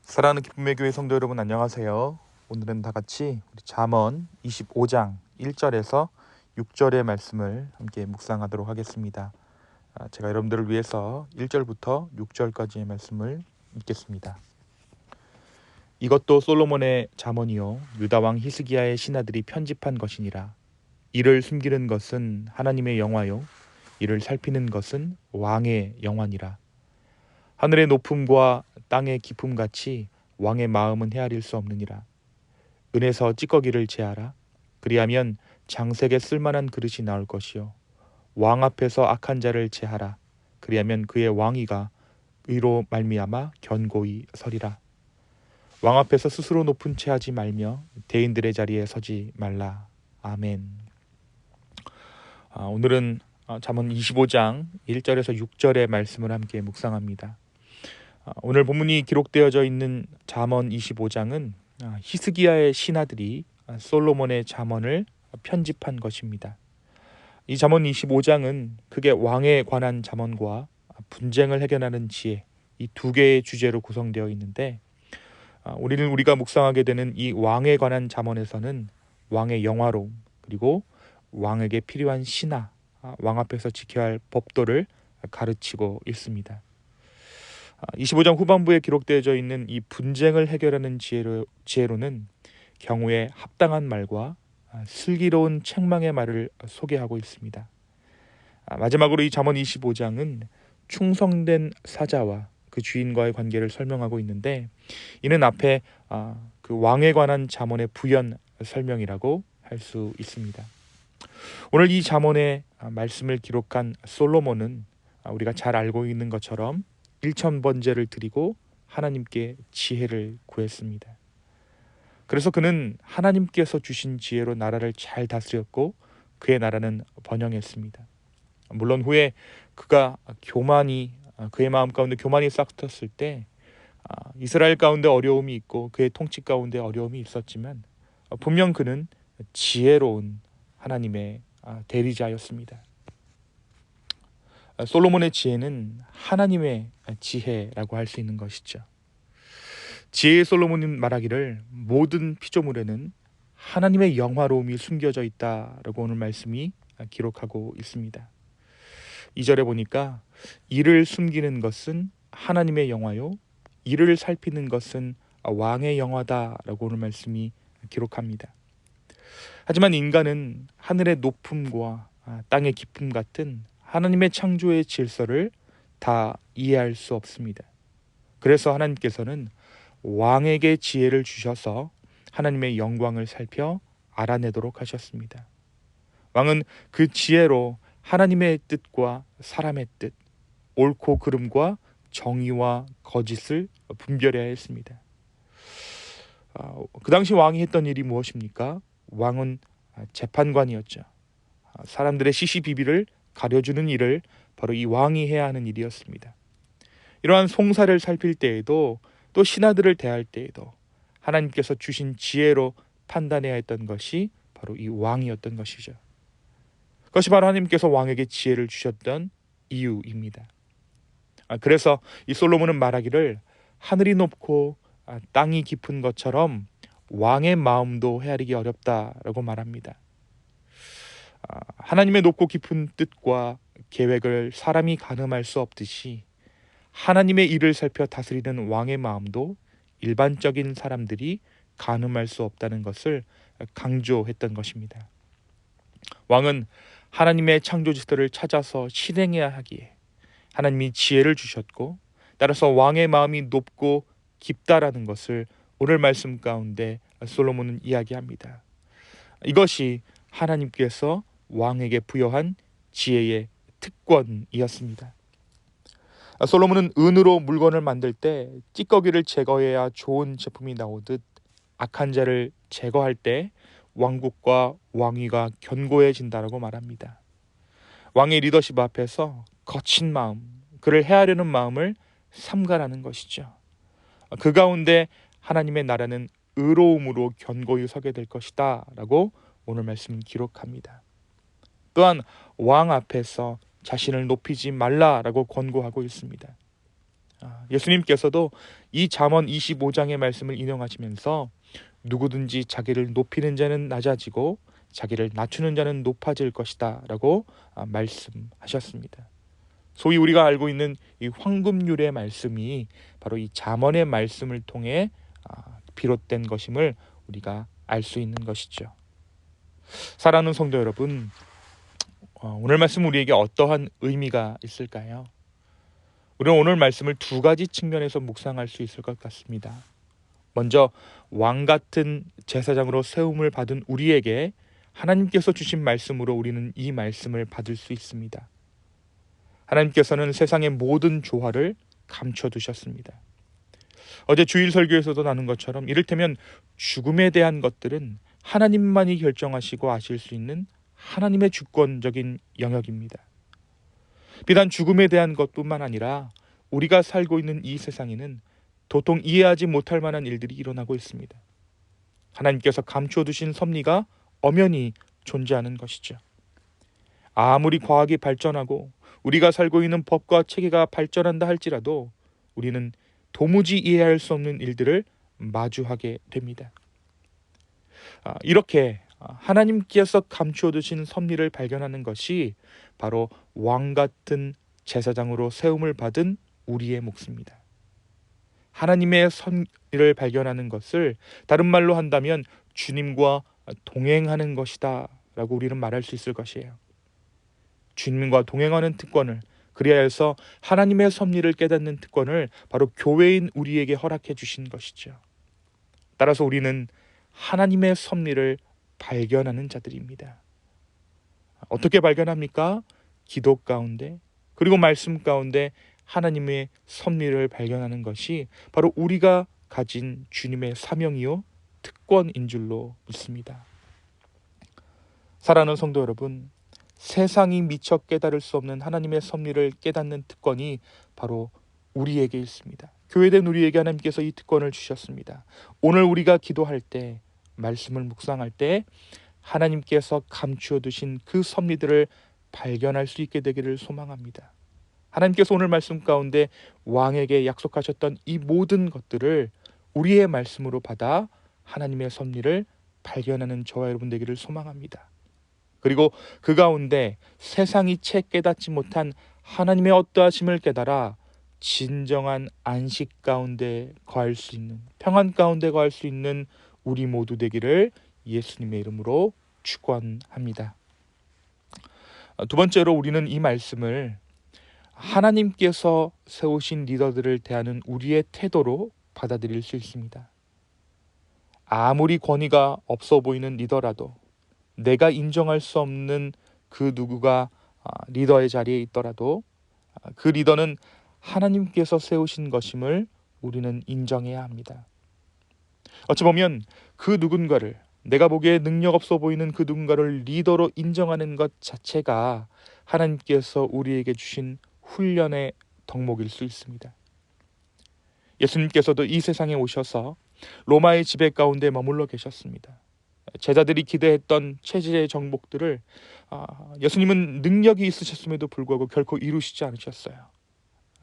사랑하는 기쁨의 교회 성도 여러분, 안녕하세요. 오늘은 다 같이 우리 잠언 25장 1절에서 6절의 말씀을 함께 묵상하도록 하겠습니다. 제가 여러분들을 위해서 1절부터 6절까지의 말씀을 읽겠습니다. 이것도 솔로몬의 잠언이요 유다 왕 히스기야의 신하들이 편집한 것이니라. 이를 숨기는 것은 하나님의 영화요 이를 살피는 것은 왕의 영화니라. 하늘의 높음과 땅의 깊음 같이 왕의 마음은 헤아릴 수 없느니라. 은에서 찌꺼기를 제하라. 그리하면 장색에 쓸만한 그릇이 나올 것이요 왕 앞에서 악한 자를 제하라. 그리하면 그의 왕위가 의로 말미암아 견고히 서리라. 왕 앞에서 스스로 높은 채 하지 말며 대인들의 자리에 서지 말라. 아멘. 오늘은 잠언 25장 1절에서 6절의 말씀을 함께 묵상합니다. 오늘 본문이 기록되어져 있는 잠언 25장은 히스기야의 신하들이 솔로몬의 잠언을 편집한 것입니다. 이 잠언 25장은 크게 왕에 관한 잠언과 분쟁을 해결하는 지혜, 이 두 개의 주제로 구성되어 있는데, 우리가 묵상하게 되는 이 왕에 관한 잠언에서는 왕의 영화로움, 그리고 왕에게 필요한 신하, 왕 앞에서 지켜야 할 법도를 가르치고 있습니다. 25장 후반부에 기록되어져 있는 이 분쟁을 해결하는 지혜로는 경우에 합당한 말과 슬기로운 책망의 말을 소개하고 있습니다. 마지막으로 이 잠언 25장은 충성된 사자와 그 주인과의 관계를 설명하고 있는데, 이는 앞에 그 왕에 관한 잠언의 부연 설명이라고 할 수 있습니다. 오늘 이 잠언의 말씀을 기록한 솔로몬은 우리가 잘 알고 있는 것처럼 일천번제를 드리고 하나님께 지혜를 구했습니다. 그래서 그는 하나님께서 주신 지혜로 나라를 잘 다스렸고 그의 나라는 번영했습니다. 물론 후에 그가 그의 마음 가운데 교만이 싹 텄을 때 이스라엘 가운데 어려움이 있고 그의 통치 가운데 어려움이 있었지만 분명 그는 지혜로운 하나님의 대리자였습니다. 솔로몬의 지혜는 하나님의 지혜라고 할 수 있는 것이죠. 지혜의 솔로몬은 말하기를 모든 피조물에는 하나님의 영화로움이 숨겨져 있다라고 오늘 말씀이 기록하고 있습니다. 2절에 보니까 이를 숨기는 것은 하나님의 영화요 이를 살피는 것은 왕의 영화다라고 오늘 말씀이 기록합니다. 하지만 인간은 하늘의 높음과 땅의 깊음 같은 하나님의 창조의 질서를 다 이해할 수 없습니다. 그래서 하나님께서는 왕에게 지혜를 주셔서 하나님의 영광을 살펴 알아내도록 하셨습니다. 왕은 그 지혜로 하나님의 뜻과 사람의 뜻, 옳고 그름과 정의와 거짓을 분별해야 했습니다. 그 당시 왕이 했던 일이 무엇입니까? 왕은 재판관이었죠. 사람들의 시시비비를 가려주는 일을 바로 이 왕이 해야 하는 일이었습니다. 이러한 송사를 살필 때에도 또 신하들을 대할 때에도 하나님께서 주신 지혜로 판단해야 했던 것이 바로 이 왕이었던 것이죠. 그것이 바로 하나님께서 왕에게 지혜를 주셨던 이유입니다. 그래서 이 솔로몬은 말하기를 하늘이 높고 땅이 깊은 것처럼 왕의 마음도 헤아리기 어렵다라고 말합니다. 하나님의 높고 깊은 뜻과 계획을 사람이 가늠할 수 없듯이 하나님의 일을 살펴 다스리는 왕의 마음도 일반적인 사람들이 가늠할 수 없다는 것을 강조했던 것입니다. 왕은 하나님의 창조 질서를 찾아서 실행해야 하기에 하나님이 지혜를 주셨고, 따라서 왕의 마음이 높고 깊다라는 것을 오늘 말씀 가운데 솔로몬은 이야기합니다. 이것이 하나님께서 왕에게 부여한 지혜의 특권이었습니다. 솔로몬은 은으로 물건을 만들 때 찌꺼기를 제거해야 좋은 제품이 나오듯 악한 자를 제거할 때 왕국과 왕위가 견고해진다라고 말합니다. 왕의 리더십 앞에서 거친 마음, 그를 해하려는 마음을 삼가라는 것이죠. 그 가운데 하나님의 나라는 의로움으로 견고히 서게 될 것이다 라고 오늘 말씀은 기록합니다. 또한 왕 앞에서 자신을 높이지 말라라고 권고하고 있습니다. 예수님께서도 이 잠언 25장의 말씀을 인용하시면서 누구든지 자기를 높이는 자는 낮아지고 자기를 낮추는 자는 높아질 것이다 라고 말씀하셨습니다. 소위 우리가 알고 있는 이 황금률의 말씀이 바로 이 잠언의 말씀을 통해 비롯된 것임을 우리가 알 수 있는 것이죠. 사랑하는 성도 여러분, 오늘 말씀 우리에게 어떠한 의미가 있을까요? 우리는 오늘 말씀을 두 가지 측면에서 묵상할 수 있을 것 같습니다. 먼저 왕 같은 제사장으로 세움을 받은 우리에게 하나님께서 주신 말씀으로 우리는 이 말씀을 받을 수 있습니다. 하나님께서는 세상의 모든 조화를 감춰두셨습니다. 어제 주일 설교에서도 나눈 것처럼 이를테면 죽음에 대한 것들은 하나님만이 결정하시고 아실 수 있는 하나님의 주권적인 영역입니다. 비단 죽음에 대한 것뿐만 아니라 우리가 살고 있는 이 세상에는 도통 이해하지 못할 만한 일들이 일어나고 있습니다. 하나님께서 감춰두신 섭리가 엄연히 존재하는 것이죠. 아무리 과학이 발전하고 우리가 살고 있는 법과 체계가 발전한다 할지라도 우리는 도무지 이해할 수 없는 일들을 마주하게 됩니다. 이렇게 하나님께서 감추어두신 섭리를 발견하는 것이 바로 왕 같은 제사장으로 세움을 받은 우리의 몫입니다. 하나님의 섭리를 발견하는 것을 다른 말로 한다면 주님과 동행하는 것이다 라고 우리는 말할 수 있을 것이에요. 주님과 동행하는 특권을, 그리하여 해서 하나님의 섭리를 깨닫는 특권을 바로 교회인 우리에게 허락해 주신 것이죠. 따라서 우리는 하나님의 섭리를 발견하는 자들입니다. 어떻게 발견합니까? 기도 가운데, 그리고 말씀 가운데 하나님의 섭리를 발견하는 것이 바로 우리가 가진 주님의 사명이요 특권인 줄로 믿습니다. 사랑하는 성도 여러분, 세상이 미처 깨달을 수 없는 하나님의 섭리를 깨닫는 특권이 바로 우리에게 있습니다. 교회된 우리에게 하나님께서 이 특권을 주셨습니다. 오늘 우리가 기도할 때, 말씀을 묵상할 때 하나님께서 감추어 두신 그 섭리들을 발견할 수 있게 되기를 소망합니다. 하나님께서 오늘 말씀 가운데 왕에게 약속하셨던 이 모든 것들을 우리의 말씀으로 받아 하나님의 섭리를 발견하는 저와 여러분 되기를 소망합니다. 그리고 그 가운데 세상이 채 깨닫지 못한 하나님의 어떠하심을 깨달아 진정한 안식 가운데 거할 수 있는, 평안 가운데 거할 수 있는 우리 모두 되기를 예수님의 이름으로 축원합니다. 두 번째로 우리는 이 말씀을 하나님께서 세우신 리더들을 대하는 우리의 태도로 받아들일 수 있습니다. 아무리 권위가 없어 보이는 리더라도, 내가 인정할 수 없는 그 누구가 리더의 자리에 있더라도 그 리더는 하나님께서 세우신 것임을 우리는 인정해야 합니다. 어찌 보면 그 누군가를, 내가 보기에 능력 없어 보이는 그 누군가를 리더로 인정하는 것 자체가 하나님께서 우리에게 주신 훈련의 덕목일 수 있습니다. 예수님께서도 이 세상에 오셔서 로마의 지배 가운데 머물러 계셨습니다. 제자들이 기대했던 체질의 정복들을 예수님은 능력이 있으셨음에도 불구하고 결코 이루시지 않으셨어요.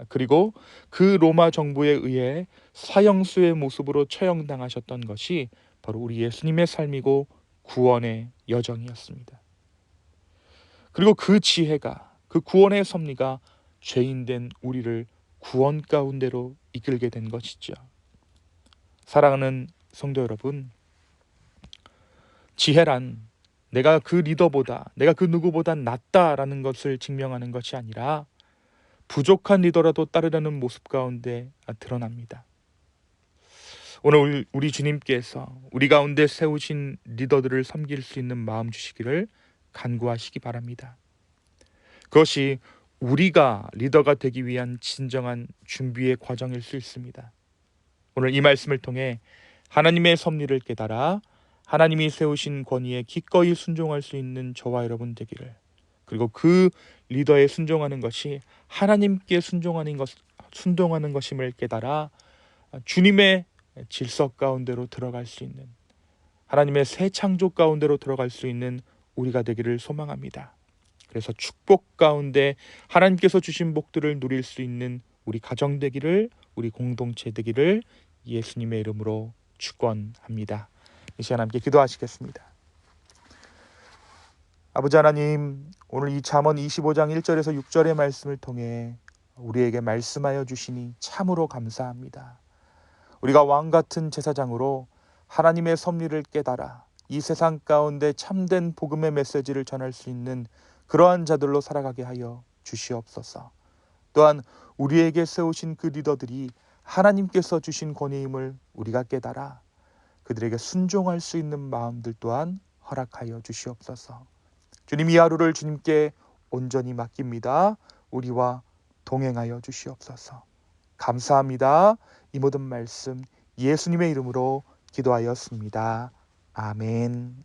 그리고 그 로마 정부에 의해 사형수의 모습으로 처형당하셨던 것이 바로 우리 예수님의 삶이고 구원의 여정이었습니다. 그리고 그 지혜가, 그 구원의 섭리가 죄인된 우리를 구원 가운데로 이끌게 된 것이죠. 사랑하는 성도 여러분, 지혜란 내가 그 리더보다, 내가 그 누구보다 낫다라는 것을 증명하는 것이 아니라 부족한 리더라도 따르려는 모습 가운데 드러납니다. 오늘 우리 주님께서 우리 가운데 세우신 리더들을 섬길 수 있는 마음 주시기를 간구하시기 바랍니다. 그것이 우리가 리더가 되기 위한 진정한 준비의 과정일 수 있습니다. 오늘 이 말씀을 통해 하나님의 섭리를 깨달아 하나님이 세우신 권위에 기꺼이 순종할 수 있는 저와 여러분 되기를, 그리고 그 리더에 순종하는 것이 하나님께 순종하는 것임을 깨달아 주님의 질서 가운데로 들어갈 수 있는, 하나님의 새 창조 가운데로 들어갈 수 있는 우리가 되기를 소망합니다. 그래서 축복 가운데 하나님께서 주신 복들을 누릴 수 있는 우리 가정 되기를, 우리 공동체 되기를 예수님의 이름으로 축원합니다. 이 시간 함께 기도하시겠습니다. 아버지 하나님, 오늘 이 잠언 25장 1절에서 6절의 말씀을 통해 우리에게 말씀하여 주시니 참으로 감사합니다. 우리가 왕같은 제사장으로 하나님의 섭리를 깨달아 이 세상 가운데 참된 복음의 메시지를 전할 수 있는 그러한 자들로 살아가게 하여 주시옵소서. 또한 우리에게 세우신 그 리더들이 하나님께서 주신 권위임을 우리가 깨달아 그들에게 순종할 수 있는 마음들 또한 허락하여 주시옵소서. 주님, 이 하루를 주님께 온전히 맡깁니다. 우리와 동행하여 주시옵소서. 감사합니다. 이 모든 말씀 예수님의 이름으로 기도하였습니다. 아멘.